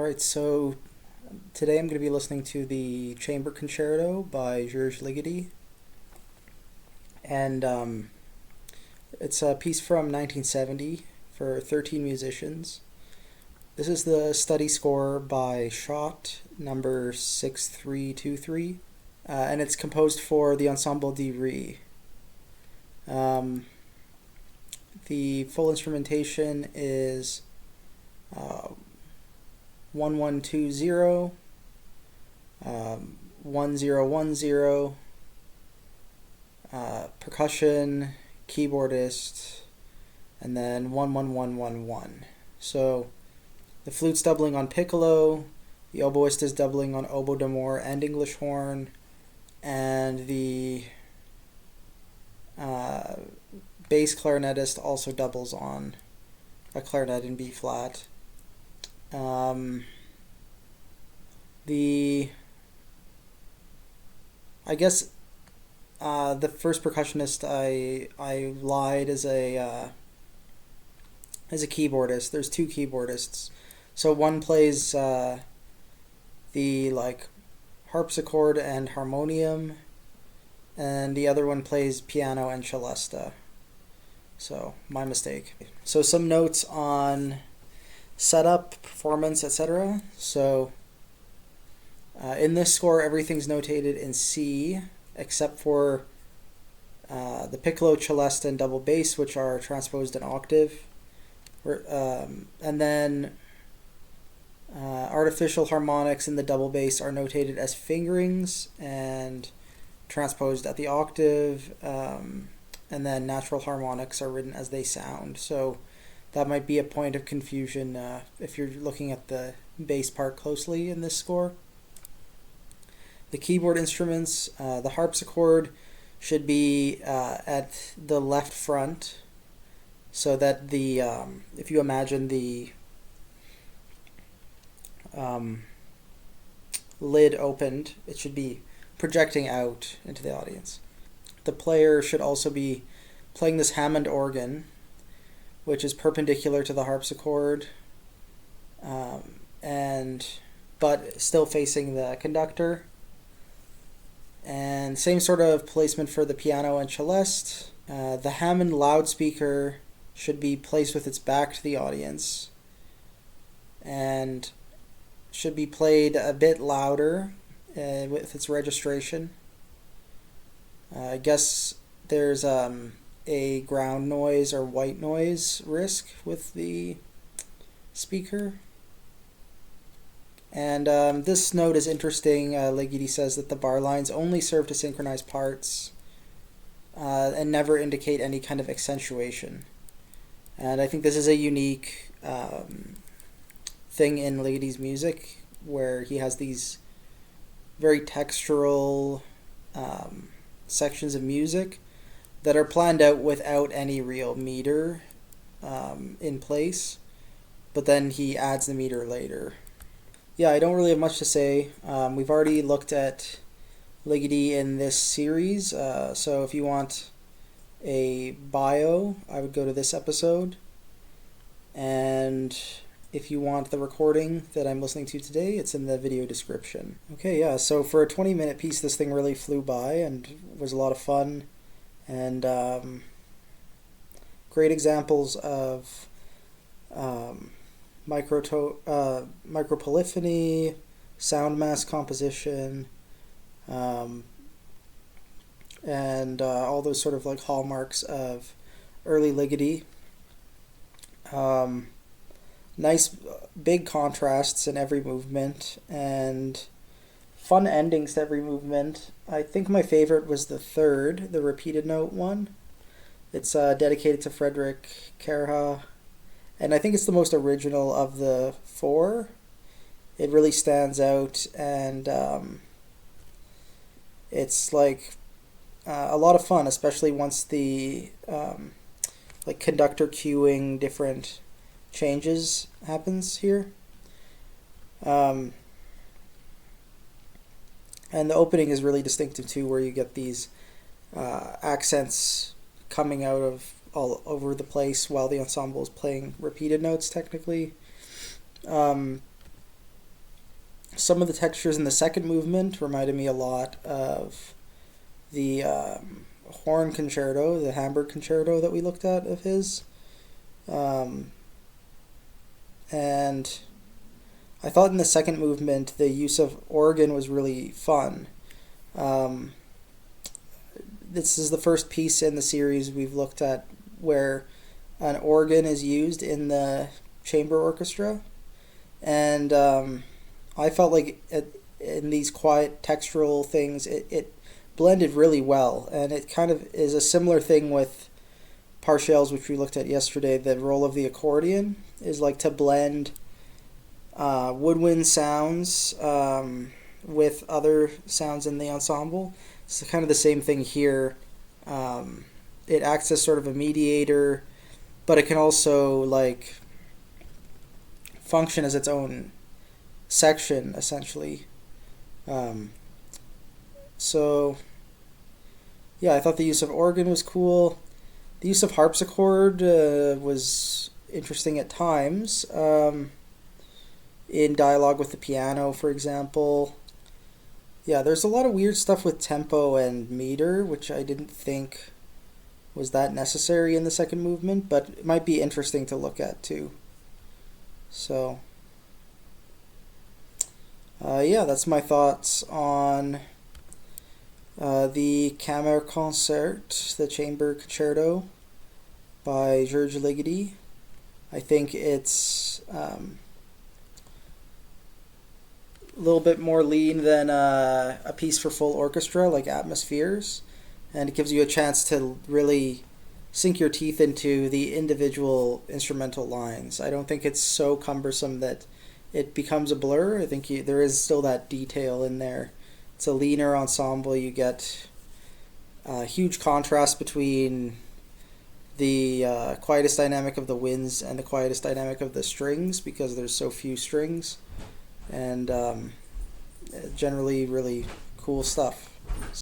Alright, so today I'm going to be listening to the Chamber Concerto by Georges Ligeti, and it's a piece from 1970 for 13 musicians. This is the study score by Schott, number 6323, and it's composed for the Ensemble de Ré. The full instrumentation is 1120, 1010, percussion, keyboardist, and then 11111. So the flute's doubling on piccolo, the oboist is doubling on oboe d'amore and English horn, and the bass clarinetist also doubles on a clarinet in B flat. The first percussionist I lied as a keyboardist. There's two keyboardists, so one plays the harpsichord and harmonium, and the other one plays piano and celesta. So my mistake. So some notes on setup, performance, etc. So in this score, everything's notated in C, except for the piccolo, celesta, and double bass, which are transposed an octave. And then artificial harmonics in the double bass are notated as fingerings and transposed at the octave. And then natural harmonics are written as they sound. So that might be a point of confusion if you're looking at the bass part closely in this score. The keyboard instruments, the harpsichord should be at the left front, so that the if you imagine the lid opened, it should be projecting out into the audience. The player should also be playing this Hammond organ, which is perpendicular to the harpsichord, but still facing the conductor. And same sort of placement for the piano and celeste. The Hammond loudspeaker should be placed with its back to the audience and should be played a bit louder with its registration. I guess there's a ground noise or white noise risk with the speaker. And this note is interesting. Ligeti says that the bar lines only serve to synchronize parts and never indicate any kind of accentuation. And I think this is a unique thing in Ligeti's music, where he has these very textural sections of music that are planned out without any real meter in place, but then he adds the meter later. Yeah, I don't really have much to say. We've already looked at Ligeti in this series, so if you want a bio, I would go to this episode. And if you want the recording that I'm listening to today, it's in the video description. Okay, yeah, so for a 20-minute piece, this thing really flew by and was a lot of fun. And great examples of micropolyphony, sound mass composition, and all those sort of hallmarks of early Ligeti. Nice big contrasts in every movement and fun endings to every movement. I think my favorite was the third, the repeated note one. It's dedicated to Frederick Kerha, and I think it's the most original of the four. It really stands out, and it's a lot of fun, especially once the conductor cueing different changes happens here. And the opening is really distinctive too, where you get these accents coming out of all over the place while the ensemble is playing repeated notes technically. Some of the textures in the second movement reminded me a lot of the horn concerto, the Hamburg concerto that we looked at of his. Um, and I thought in the second movement the use of organ was really fun. Um, this is the first piece in the series we've looked at where an organ is used in the chamber orchestra, and I felt like in these quiet textural things, it blended really well, and it kind of is a similar thing with partials, which we looked at yesterday. The role of the accordion is like to blend woodwind sounds with other sounds in the ensemble. It's kind of the same thing here. It acts as sort of a mediator, but it can also like function as its own section essentially. Um, so yeah, I thought the use of organ was cool. The use of harpsichord was interesting at times. In dialogue with the piano, for example. Yeah, there's a lot of weird stuff with tempo and meter, which I didn't think was that necessary in the second movement, but it might be interesting to look at too. So, yeah, that's my thoughts on the Kammerkonzert, the chamber concerto by George Ligeti. I think it's a little bit more lean than a piece for full orchestra like Atmospheres, and it gives you a chance to really sink your teeth into the individual instrumental lines. I don't think it's so cumbersome that it becomes a blur. I think there is still that detail in there. It's a leaner ensemble. You get a huge contrast between the quietest dynamic of the winds and the quietest dynamic of the strings because there's so few strings, and generally really cool stuff.